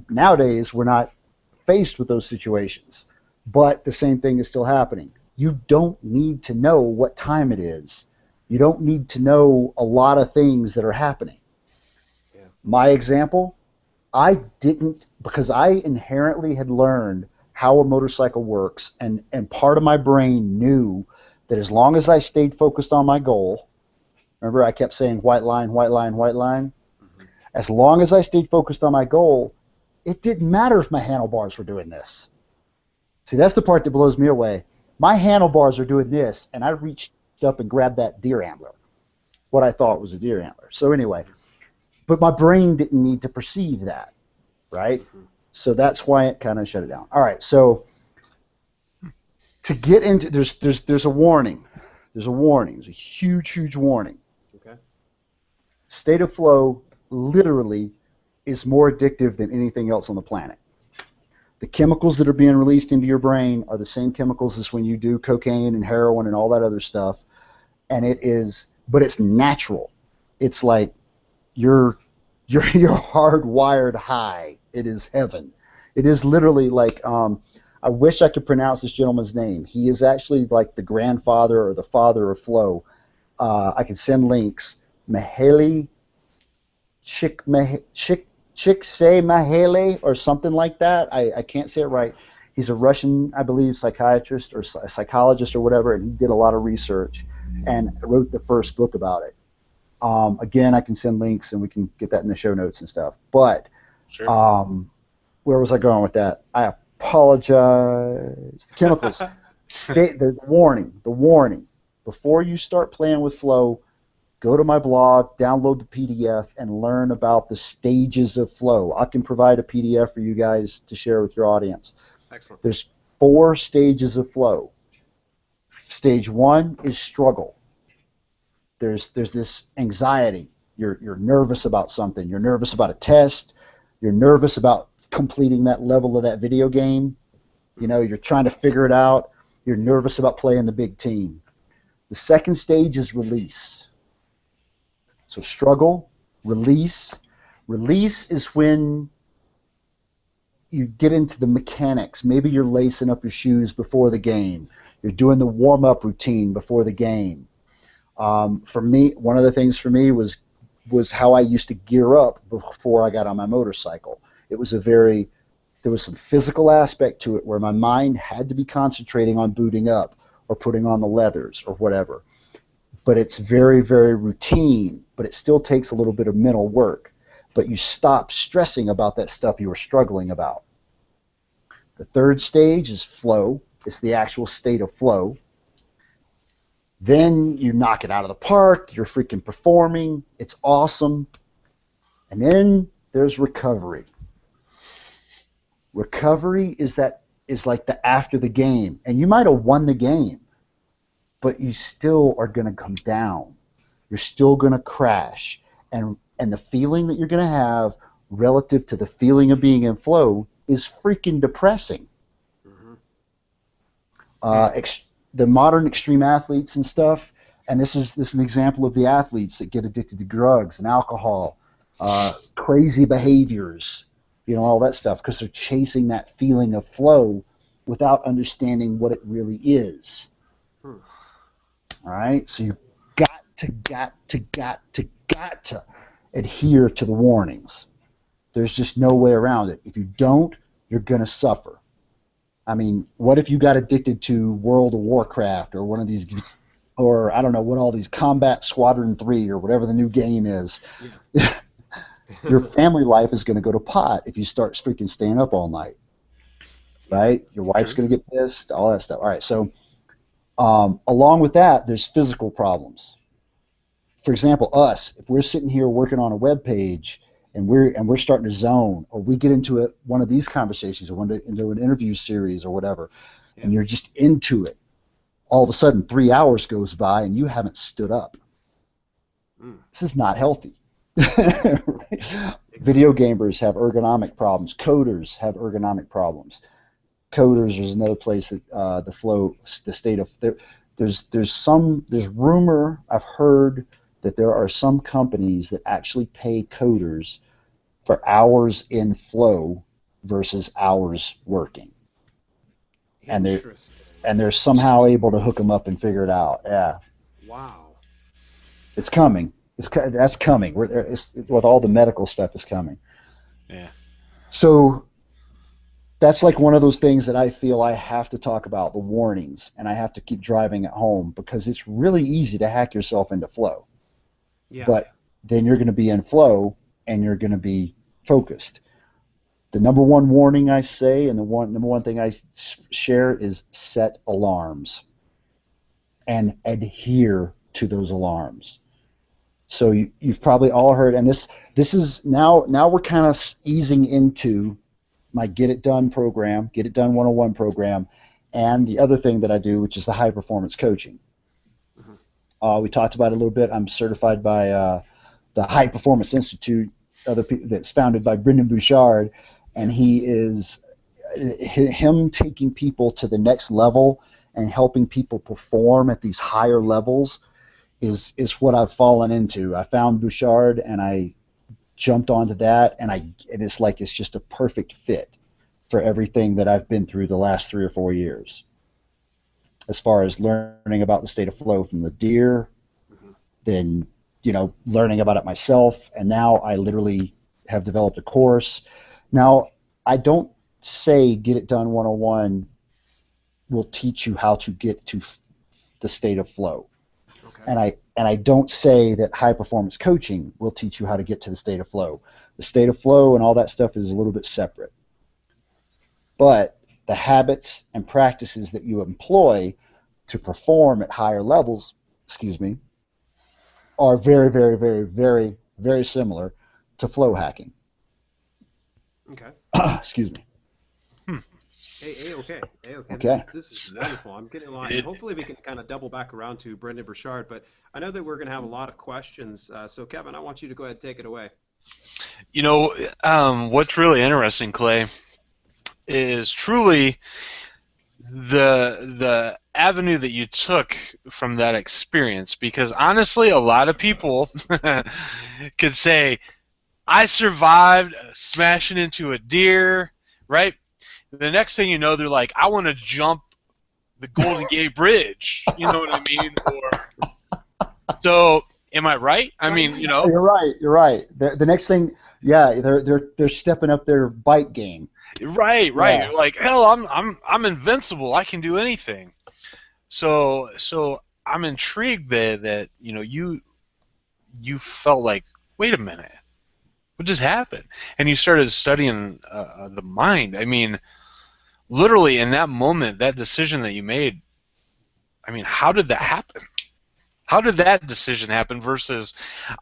Nowadays, we're not faced with those situations, but the same thing is still happening. You don't need to know what time it is. You don't need to know a lot of things that are happening. Yeah. My example, I didn't, because I inherently had learned how a motorcycle works, and part of my brain knew that as long as I stayed focused on my goal, remember I kept saying white line, white line, white line? Mm-hmm. As long as I stayed focused on my goal, it didn't matter if my handlebars were doing this. See, that's the part that blows me away. My handlebars are doing this, and I reached up and grabbed that deer antler, what I thought was a deer antler. So anyway, but my brain didn't need to perceive that, right? Mm-hmm. So that's why it kind of shut it down. All right, so to get into, there's a warning. There's a warning. There's a huge warning.
Okay.
State of flow literally is more addictive than anything else on the planet. The chemicals that are being released into your brain are the same chemicals as when you do cocaine and heroin and all that other stuff, and but it's natural. It's like you're hardwired high. It is heaven. It is literally like, I wish I could pronounce this gentleman's name. He is actually like the grandfather or the father of flow. I can send links. Mihaly Csikszentmihalyi or something like that. I can't say it right. He's a Russian, I believe, psychiatrist or psychologist or whatever, and he did a lot of research and wrote the first book about it. Again, I can send links and we can get that in the show notes and stuff. But sure. Where was I going with that? I apologize. The chemicals. The warning. Before you start playing with flow, go to my blog, download the PDF, and learn about the stages of flow. I can provide a PDF for you guys to share with your audience.
Excellent.
There's 4 stages of flow. Stage 1 is struggle. There's this anxiety. You're nervous about something. You're nervous about a test. You're nervous about completing that level of that video game. You're trying to figure it out. You're nervous about playing the big team. The second stage is release. So struggle, release. Release is when you get into the mechanics. Maybe you're lacing up your shoes before the game. You're doing the warm-up routine before the game. For me, one of the things for me was was how I used to gear up before I got on my motorcycle. It was there was some physical aspect to it where my mind had to be concentrating on booting up or putting on the leathers or whatever. But it's very, very routine, but it still takes a little bit of mental work. But you stop stressing about that stuff you were struggling about. The third stage is flow. It's the actual state of flow. Then you knock it out of the park. You're freaking performing. It's awesome. And then there's recovery. Recovery is like the after the game. And you might have won the game, but you still are going to come down. You're still going to crash. And the feeling that you're going to have relative to the feeling of being in flow is freaking depressing. The modern extreme athletes and stuff, and this is an example of the athletes that get addicted to drugs and alcohol, crazy behaviors, all that stuff, because they're chasing that feeling of flow without understanding what it really is. All right, so you've got to adhere to the warnings. There's just no way around it. If you don't, you're going to suffer. I mean, what if you got addicted to World of Warcraft or one of these, or I don't know what all these Combat Squadron 3 or whatever the new game is? Yeah. Your family life is going to go to pot if you start freaking staying up all night, right? Your wife's going to get pissed, all that stuff. All right, so along with that, there's physical problems. For example, if we're sitting here working on a web page and we're starting to zone, or we get into one of these conversations or into an interview series or whatever, and you're just into it, all of a sudden 3 hours goes by and you haven't stood up. This is not healthy. Video gamers have ergonomic problems. Coders have ergonomic problems. Coders is another place that the state of there's rumor I've heard that there are some companies that actually pay coders for hours in flow versus hours working, and they're somehow able to hook them up and figure it out. Yeah.
Wow.
It's coming. That's coming. With all the medical stuff is coming.
Yeah.
So that's like one of those things that I feel I have to talk about, the warnings, and I have to keep driving it home because it's really easy to hack yourself into flow.
Yeah.
But then you're going to be in flow and you're going to be focused. The number one warning I say, and number one thing I share is set alarms and adhere to those alarms. So you've probably all heard, and this is now we're kind of easing into my Get It Done program, Get It Done 101 program, and the other thing that I do, which is the high performance coaching. We talked about it a little bit. I'm certified by the High Performance Institute, that's founded by Brendon Bouchard, and him taking people to the next level and helping people perform at these higher levels is what I've fallen into. I found Bouchard and I jumped onto that, and it's like it's just a perfect fit for everything that I've been through the last 3 or 4 years. As far as learning about the state of flow from the deer, then learning about it myself, and now I literally have developed a course. Now, I don't say Get It Done 101 will teach you how to get to the state of flow. Okay. And I don't say that high performance coaching will teach you how to get to the state of flow. The state of flow and all that stuff is a little bit separate. But the habits and practices that you employ to perform at higher levels, are very, very, very, very, very similar to flow hacking.
Okay.
Excuse me.
Okay.
Okay.
This is wonderful. I'm getting a lot. And hopefully we can kind of double back around to Brendon Bouchard, but I know that we're going to have a lot of questions. So Kevin, I want you to go ahead and take it away.
What's really interesting, Clay, is truly the avenue that you took from that experience, because honestly, a lot of people could say, I survived smashing into a deer, right? The next thing you know, they're like, I want to jump the Golden Gate Bridge. You know what I mean? So Am I right? I mean, you know.
You're right. You're right. The next thing, yeah, they're stepping up their bite game.
Right.
Yeah.
You're like, hell, I'm invincible. I can do anything. So I'm intrigued that you know you felt like, wait a minute, what just happened? And you started studying the mind. I mean, literally in that moment, that decision that you made. I mean, how did that happen? How did that decision happen versus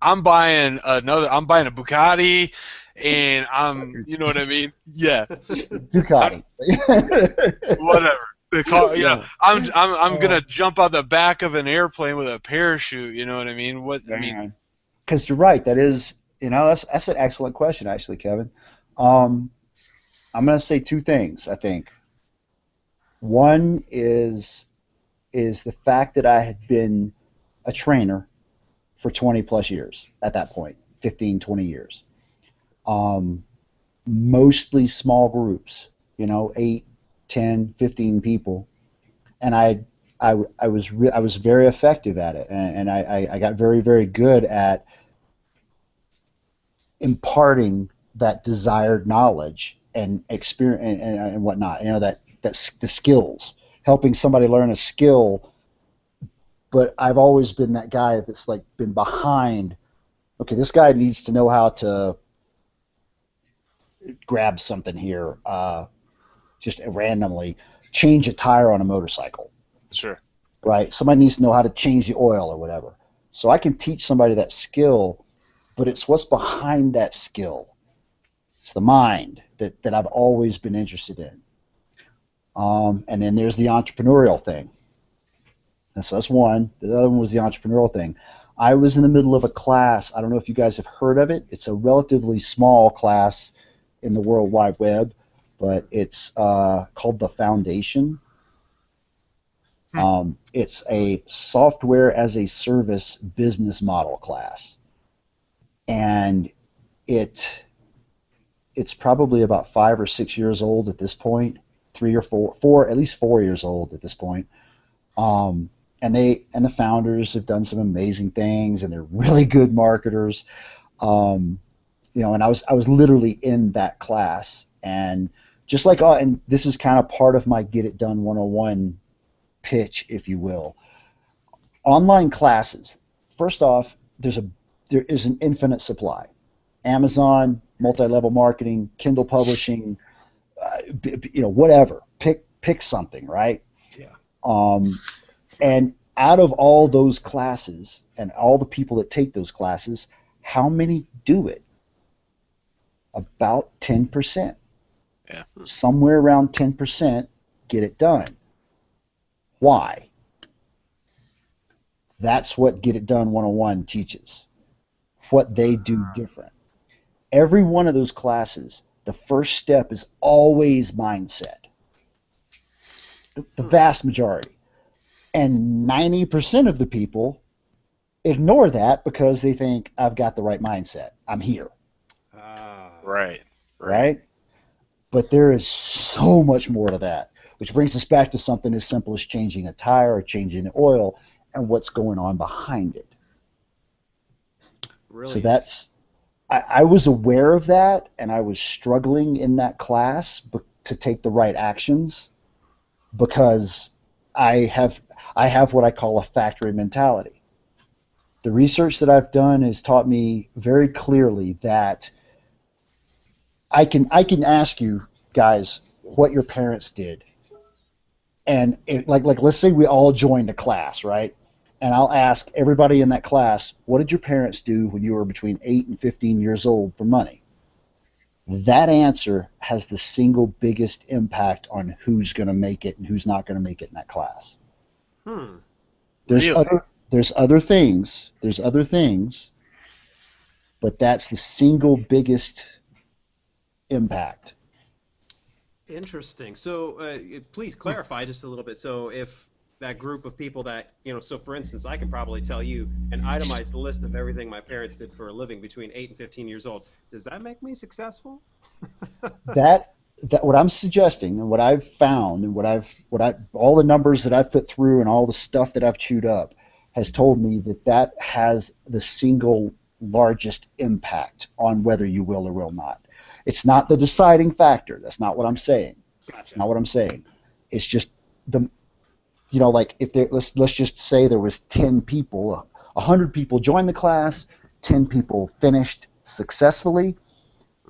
I'm buying a Bugatti and you know what I mean? Yeah.
Ducati.
Whatever. The car, you know,
Yeah.
I'm gonna jump out the back of an airplane with a parachute. You know what I mean?
Because you're right. That is, that's an excellent question, actually, Kevin. I'm going to say two things, I think. One is the fact that I had been a trainer for 20 plus years at that point, 15, 20 years. Mostly small groups, 8, 10, 15 people. And I was very effective at it, and I got very, very good at imparting that desired knowledge and experience and whatnot. That's the skills, helping somebody learn a skill. But I've always been that guy that's like been behind. Okay, this guy needs to know how to grab something here, just randomly change a tire on a motorcycle.
Sure.
Right? Somebody needs to know how to change the oil or whatever. So I can teach somebody that skill, but it's what's behind that skill. It's the mind that I've always been interested in. And then there's the entrepreneurial thing. And so that's one. The other one was the entrepreneurial thing. I was in the middle of a class. I don't know if you guys have heard of it. It's a relatively small class in the World Wide Web, but it's called The Foundation. It's a software as a service business model class. And it's probably about 5 or 6 years old at this point, 3 or 4, at least 4 years old at this point. And the founders have done some amazing things, and they're really good marketers. And I was literally in that class, and just like, and this is kind of part of my Get It Done 101 pitch, if you will. Online classes. First off, there is an infinite supply. Amazon, multi-level marketing, Kindle publishing, whatever. Pick something, right?
Yeah.
And out of all those classes and all the people that take those classes, how many do it? About 10%.
Yeah.
Somewhere around 10% get it done. Why? That's what Get It Done 101 teaches. What they do different. Every one of those classes, the first step is always mindset. The vast majority. And 90% of the people ignore that because they think, I've got the right mindset. I'm here. Right? But there is so much more to that, which brings us back to something as simple as changing a tire or changing the oil and what's going on behind it.
Really?
So that's, I was aware of that, and I was struggling in that class to take the right actions because I have what I call a factory mentality. The research that I've done has taught me very clearly that I can ask you guys what your parents did, and like let's say we all joined a class, right? And I'll ask everybody in that class, what did your parents do when you were between 8 and 15 years old for money? That answer has the single biggest impact on who's going to make it and who's not going to make it in that class. There's other things, but that's the single biggest impact.
Interesting. So please clarify just a little bit. So if that group of people that, so for instance, I could probably tell you an itemized list of everything my parents did for a living between 8 and 15 years old. Does that make me successful?
that what I'm suggesting and what I've found and what all the numbers that I've put through and all the stuff that I've chewed up has told me that that has the single largest impact on whether you will or will not. It's not the deciding factor. That's not what I'm saying. That's not what I'm saying. It's just the, like if there, let's just say there was 10 people, 100 people joined the class, 10 people finished successfully.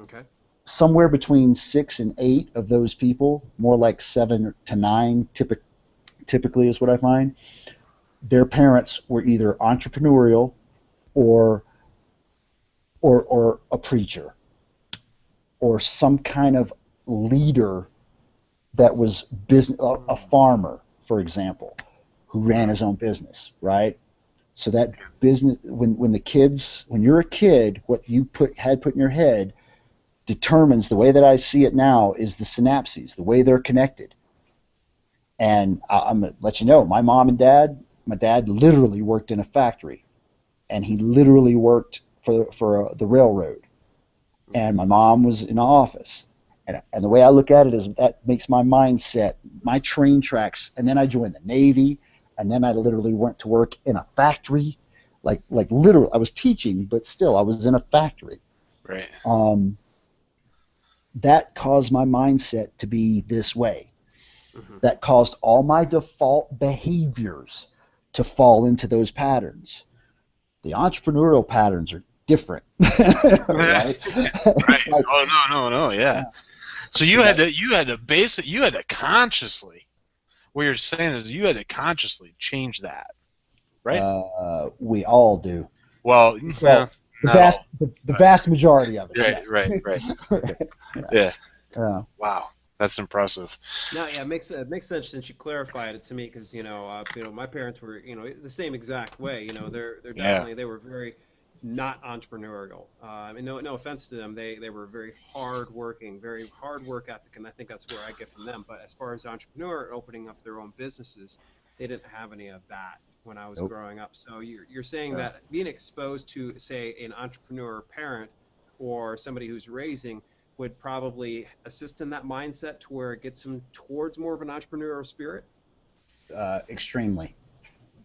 Okay.
Somewhere between 6 and 8 of those people, more like 7 to 9 typically is what I find, their parents were either entrepreneurial or a preacher or some kind of leader that was a farmer, for example, who ran his own business, right? So that business, when you're a kid, what you had put in your head determines, the way that I see it now, is the synapses, the way they're connected. And I'm going to let you know, my dad literally worked in a factory, and he literally worked for the railroad. And my mom was in the office. And the way I look at it is that makes my mindset, my train tracks, and then I joined the Navy, and then I literally went to work in a factory, like literally, I was teaching, but still I was in a factory.
Right.
That caused my mindset to be this way. That caused all my default behaviors to fall into those patterns. The entrepreneurial patterns are different, right?
Right.
Like,
Oh no, yeah. So you had to consciously. What you're saying is you had to consciously change that, right?
We all do.
Well,
the vast majority of it.
Right,
yes.
right. Yeah. Wow, that's impressive.
No, yeah, it makes sense since you clarified it to me, because my parents were the same exact way. They're definitely they were very not entrepreneurial. I mean, no offense to them, they were very hardworking, very hard work ethic, and I think that's where I get from them. But as far as entrepreneur opening up their own businesses, they didn't have any of that when I was growing up. So you're saying that being exposed to, say, an entrepreneur parent or somebody who's raising would probably assist in that mindset to where it gets them towards more of an entrepreneurial spirit?
Extremely.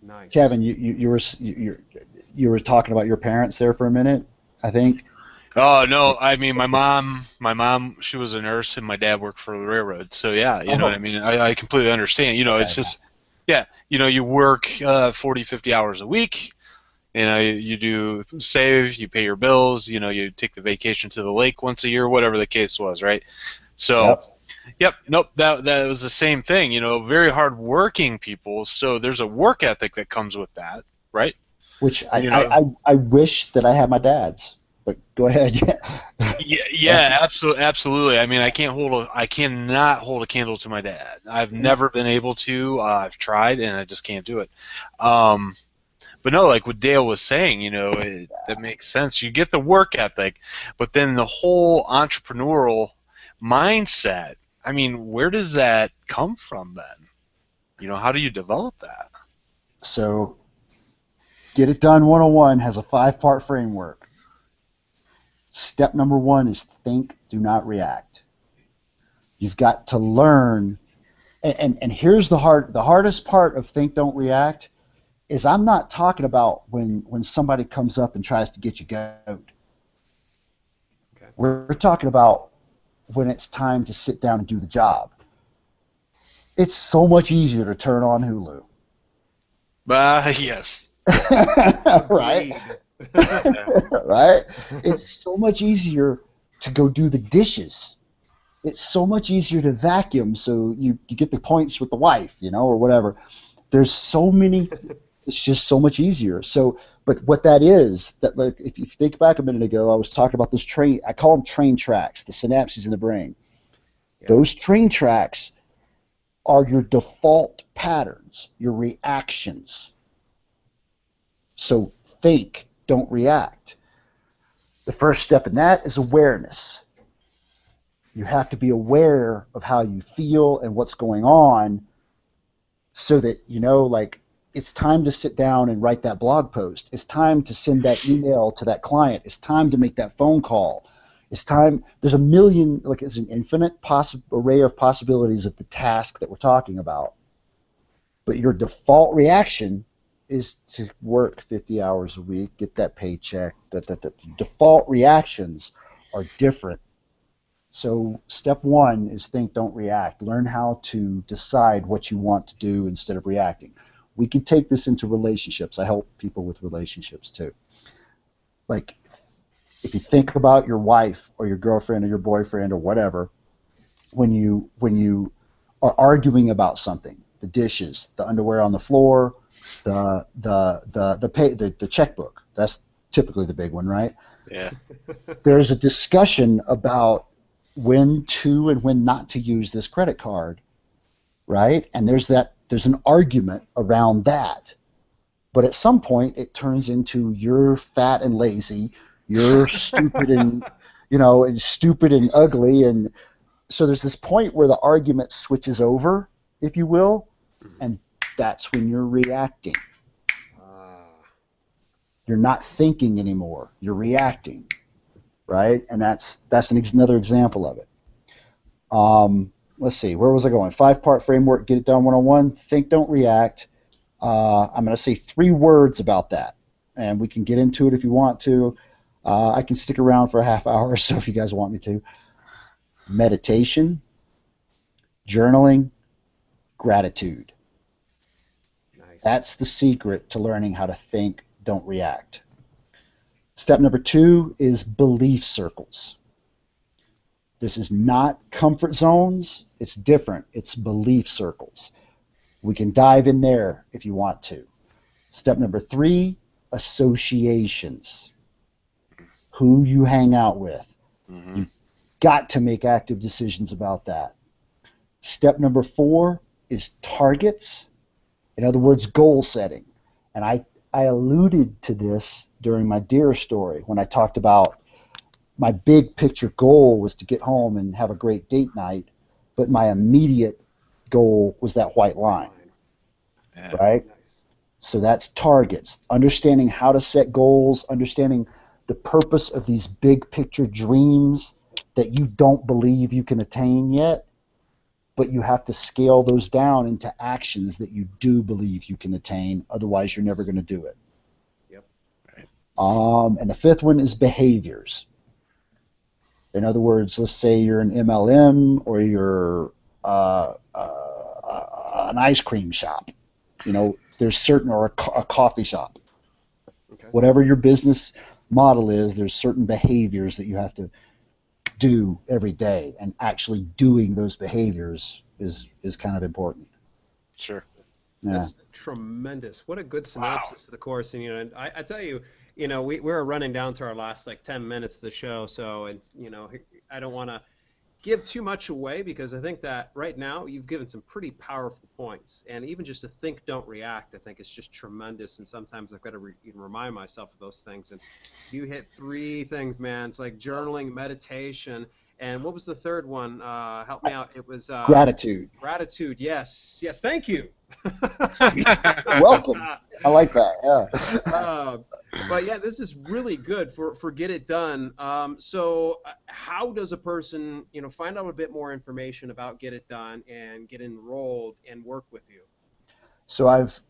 Nice.
Kevin, you were talking about your parents there for a minute, I think.
Oh no, I mean my mom, she was a nurse, and my dad worked for the railroad. So yeah, you know what I mean. I completely understand. It's just you work 40, 50 hours a week. You do save, you pay your bills. You take the vacation to the lake once a year, whatever the case was, right? So. Nope, that was the same thing, very hard-working people, so there's a work ethic that comes with that, right?
Which I wish that I had my dad's, but go ahead.
Yeah, absolutely. I mean, I cannot hold a candle to my dad. I've never been able to. I've tried, and I just can't do it. But no, like what Dale was saying, that makes sense. You get the work ethic, but then the whole entrepreneurial mindset, I mean, where does that come from then? How do you develop that?
So, Get It Done 101 has a 5-part framework. Step number 1 is think, do not react. You've got to learn, and here's the hardest part of think, don't react, is I'm not talking about when somebody comes up and tries to get you goat. Okay. We're talking about when it's time to sit down and do the job. It's so much easier to turn on Hulu.
Yes.
Right? Right? It's so much easier to go do the dishes. It's so much easier to vacuum so you get the points with the wife, or whatever. There's so many, it's just so much easier. So, but what that is, that like, if you think back a minute ago, I was talking about those I call them train tracks, the synapses in the brain. Yeah. Those train tracks are your default patterns, your reactions. So think, don't react. The first step in that is awareness. You have to be aware of how you feel and what's going on so that, like, it's time to sit down and write that blog post. It's time to send that email to that client. It's time to make that phone call. It's time. There's it's an infinite array of possibilities of the task that we're talking about. But your default reaction is to work 50 hours a week, get that paycheck. The default reactions are different. So step one is think, don't react. Learn how to decide what you want to do instead of reacting. We can take this into relationships. I help people with relationships too. Like, if you think about your wife or your girlfriend or your boyfriend or whatever, when you are arguing about something, the dishes, the underwear on the floor, the checkbook, that's typically the big one, right?
Yeah.
There's a discussion about when to and when not to use this credit card, right? And there's an argument around that. But at some point it turns into you're fat and lazy, you're stupid and and stupid and ugly, and so there's this point where the argument switches over, if you will, and that's when you're reacting. You're not thinking anymore. You're reacting, right? And that's another example of it. Let's see, where was I going? 5-part framework, get it done 101. Think, don't react. I'm going to say 3 words about that, and we can get into it if you want to. I can stick around for a half hour or so if you guys want me to. Meditation, journaling, gratitude.
Nice.
That's the secret to learning how to think, don't react. Step number 2 is belief circles. This is not comfort zones. It's different. It's belief circles. We can dive in there if you want to. Step number 3, associations. Who you hang out with.
Mm-hmm.
You've got to make active decisions about that. Step number 4 is targets. In other words, goal setting. And I alluded to this during my deer story when I talked about my big picture goal was to get home and have a great date night, but my immediate goal was that white line, right?
Nice.
So that's targets. Understanding how to set goals, understanding the purpose of these big picture dreams that you don't believe you can attain yet, but you have to scale those down into actions that you do believe you can attain. Otherwise, you're never going to do it.
Yep.
And the 5th one is behaviors. In other words, let's say you're an MLM or you're an ice cream shop. There's certain, or a coffee shop.
Okay.
Whatever your business model is, there's certain behaviors that you have to do every day, and actually doing those behaviors is kind of important.
Sure.
Yeah.
That's tremendous. What a good synopsis of the course. And I tell you, we're running down to our last 10 minutes of the show, so I don't want to give too much away, because I think that right now you've given some pretty powerful points, and even just to think, don't react, I think is just tremendous. And sometimes I've got to even remind myself of those things. And you hit 3 things, man. It's like journaling, meditation, and what was the third one? Help me out. It was
Gratitude.
Gratitude. Yes. Thank you.
Welcome. I like that. Yeah.
But yeah, this is really good for Get It Done. So how does a person, find out a bit more information about Get It Done and get enrolled and work with you?
So I've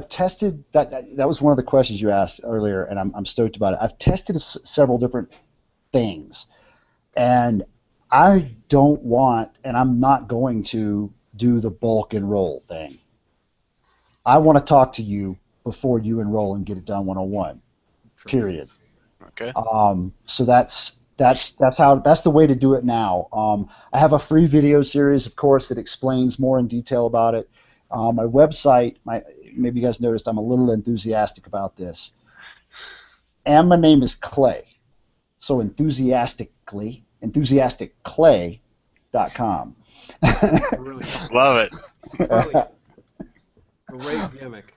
tested that. That was one of the questions you asked earlier, and I'm stoked about it. I've tested several different things, and I don't want, and I'm not going to do the bulk enroll thing. I want to talk to you before you enroll and Get It Done 101. Period.
Okay.
So that's the way to do it now. I have a free video series, of course, that explains more in detail about it. My website, maybe you guys noticed I'm a little enthusiastic about this. And my name is Clay. So enthusiasticclay.com.
Brilliant.
Love it.
Brilliant. Great gimmick.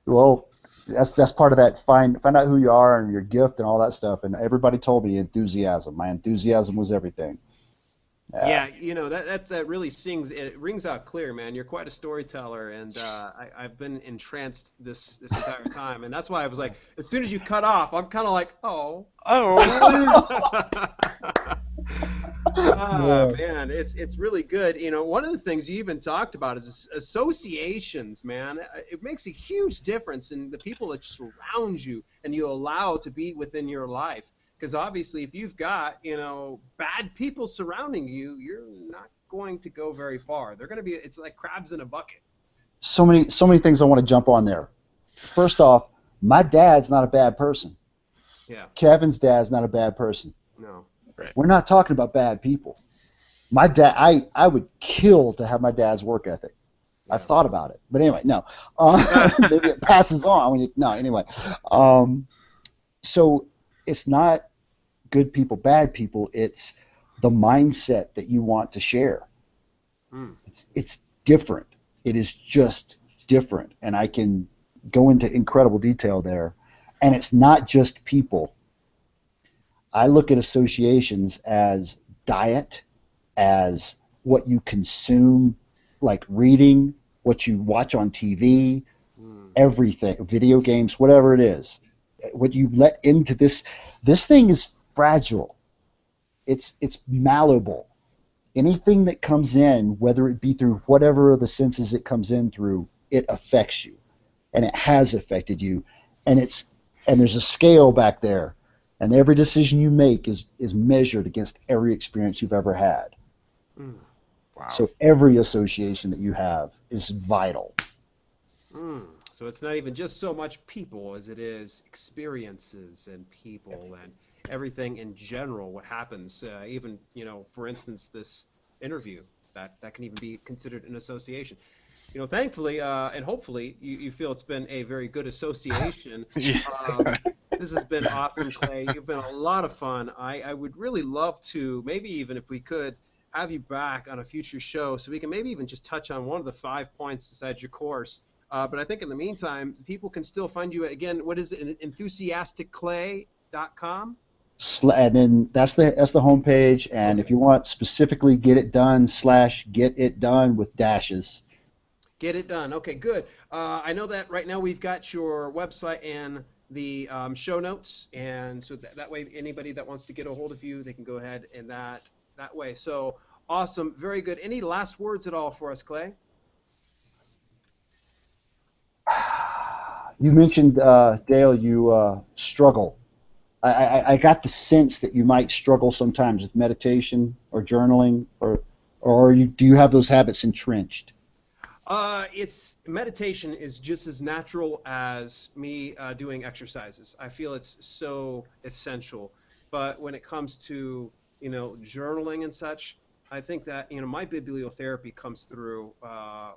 Well, that's part of that. Find out who you are and your gift and all that stuff. And everybody told me enthusiasm. My enthusiasm was everything.
Yeah, that really sings. It rings out clear, man. You're quite a storyteller, and I've been entranced this entire time, and that's why I was like, as soon as you cut off, I'm kind of like, oh. Ah, man, it's really good. You know, one of the things you even talked about is associations, man. It makes a huge difference in the people that surround you and you allow to be within your life. Because obviously, if you've got, bad people surrounding you, you're not going to go very far. They're going to be, it's like crabs in a bucket.
So many things I want to jump on there. First off, my dad's not a bad person.
Yeah,
Kevin's dad's not a bad person.
no.
Right.
We're not talking about bad people. My dad, I would kill to have my dad's work ethic.
Yeah.
I've thought about it, but anyway, no. Maybe it passes on. No, anyway. So it's not good people, bad people. It's the mindset that you want to share.
Mm.
It's different. It is just different, and I can go into incredible detail there. And it's not just people. I look at associations as diet, as what you consume, like reading, what you watch on TV, everything, video games, whatever it is. What you let into this thing is fragile. It's malleable. Anything that comes in, whether it be through whatever of the senses it comes in through, it affects you. And it has affected you. And there's a scale back there. And every decision you make is measured against every experience you've ever had.
Mm.
Wow.
So every association that you have is vital.
Mm. So it's not even just so much people as it is experiences and people and everything in general, what happens, even, for instance, this interview, that can even be considered an association. Thankfully and hopefully you feel it's been a very good association.
Yeah.
This has been awesome, Clay. You've been a lot of fun. I would really love to, maybe even if we could, have you back on a future show so we can maybe even just touch on one of the 5 points inside your course. But I think in the meantime, people can still find you again. What is it? Enthusiasticclay.com?
And then that's the homepage. And if you want specifically get it done / get it done with dashes.
Get it done. Okay, good. I know that right now we've got your website and the show notes, and so that way anybody that wants to get a hold of you, they can go ahead and that way. So awesome, very good. Any last words at all for us, Clay?
You mentioned, Dale, you struggle. I got the sense that you might struggle sometimes with meditation or journaling, or do you have those habits entrenched?
It's meditation is just as natural as me doing exercises. I feel it's so essential. But when it comes to journaling and such, I think that my bibliotherapy comes through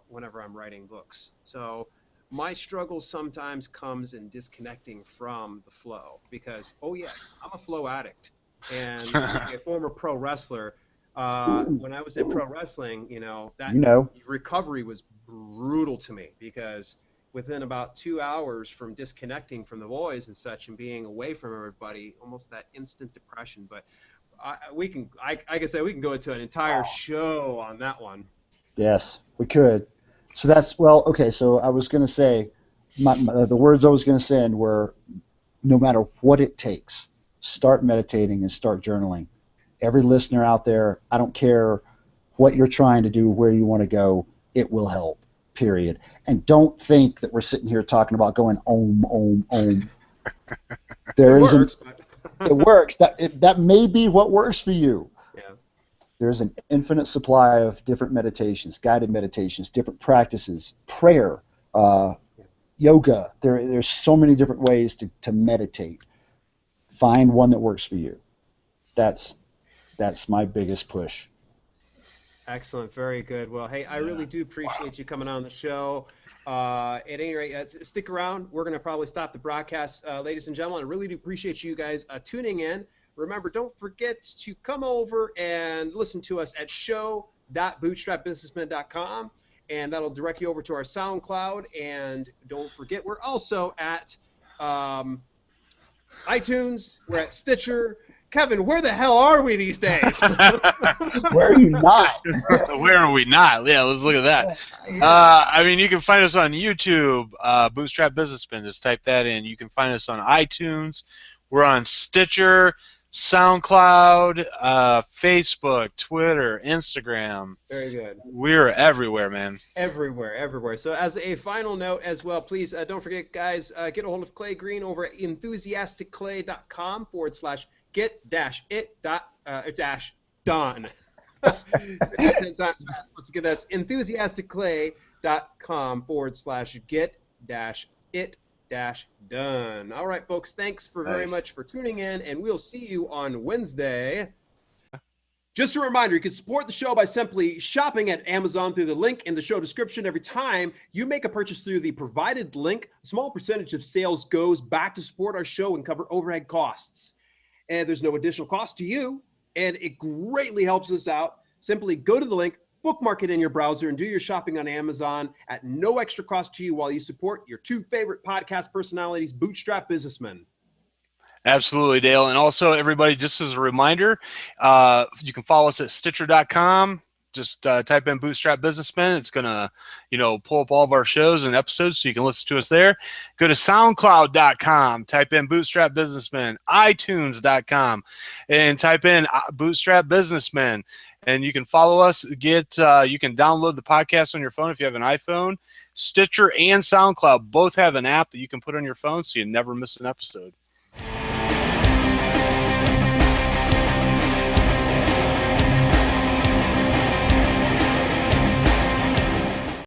whenever I'm writing books. So my struggle sometimes comes in disconnecting from the flow because yes, I'm a flow addict and a former pro wrestler. When I was in pro wrestling, that recovery was brutal to me because within about 2 hours from disconnecting from the boys and such and being away from everybody, almost that instant depression. But I can say we can go into an entire show on that one.
Yes, we could. So okay. So I was going to say, the words I was going to send were, no matter what it takes, start meditating and start journaling. Every listener out there, I don't care what you're trying to do, where you want to go, it will help, period. And don't think that we're sitting here talking about going om, om, om. It works. That may be what works for you.
Yeah.
There's an infinite supply of different meditations, guided meditations, different practices, prayer, yoga. There's so many different ways to meditate. Find one that works for you. That's my biggest push.
Excellent. Very good. Well, hey, I really do appreciate you coming on the show. At any rate, stick around. We're going to probably stop the broadcast, ladies and gentlemen. I really do appreciate you guys tuning in. Remember, don't forget to come over and listen to us at show.bootstrapbusinessmen.com, and that'll direct you over to our SoundCloud. And don't forget, we're also at iTunes. We're at Stitcher. Kevin, where the hell are we these days?
Where are you not?
Where are we not? Yeah, let's look at that. You can find us on YouTube, Bootstrap Businessmen. Just type that in. You can find us on iTunes. We're on Stitcher. SoundCloud, Facebook, Twitter, Instagram.
Very good.
We're everywhere, man.
Everywhere, everywhere. So as a final note as well, please don't forget, guys, get a hold of Clay Green over at enthusiasticclay.com/get-it-done. Say that 10 times fast. Once again, that's enthusiasticclay.com/get-it-done. All right, folks, thanks very much for tuning in, and we'll see you on Wednesday. Just a reminder, you can support the show by simply shopping at Amazon through the link in the show description. Every time you make a purchase through the provided link, a small percentage of sales goes back to support our show and cover overhead costs. And there's no additional cost to you, and it greatly helps us out. Simply go to the link, bookmark it in your browser, and do your shopping on Amazon at no extra cost to you while you support your two favorite podcast personalities, Bootstrap Businessmen.
Absolutely, Dale. And also, everybody, just as a reminder, you can follow us at Stitcher.com. Just type in Bootstrap Businessmen. It's going to, pull up all of our shows and episodes so you can listen to us there. Go to SoundCloud.com. Type in Bootstrap Businessmen. iTunes.com. And type in Bootstrap Businessmen. And you can follow us. You can download the podcast on your phone if you have an iPhone. Stitcher and SoundCloud both have an app that you can put on your phone so you never miss an episode.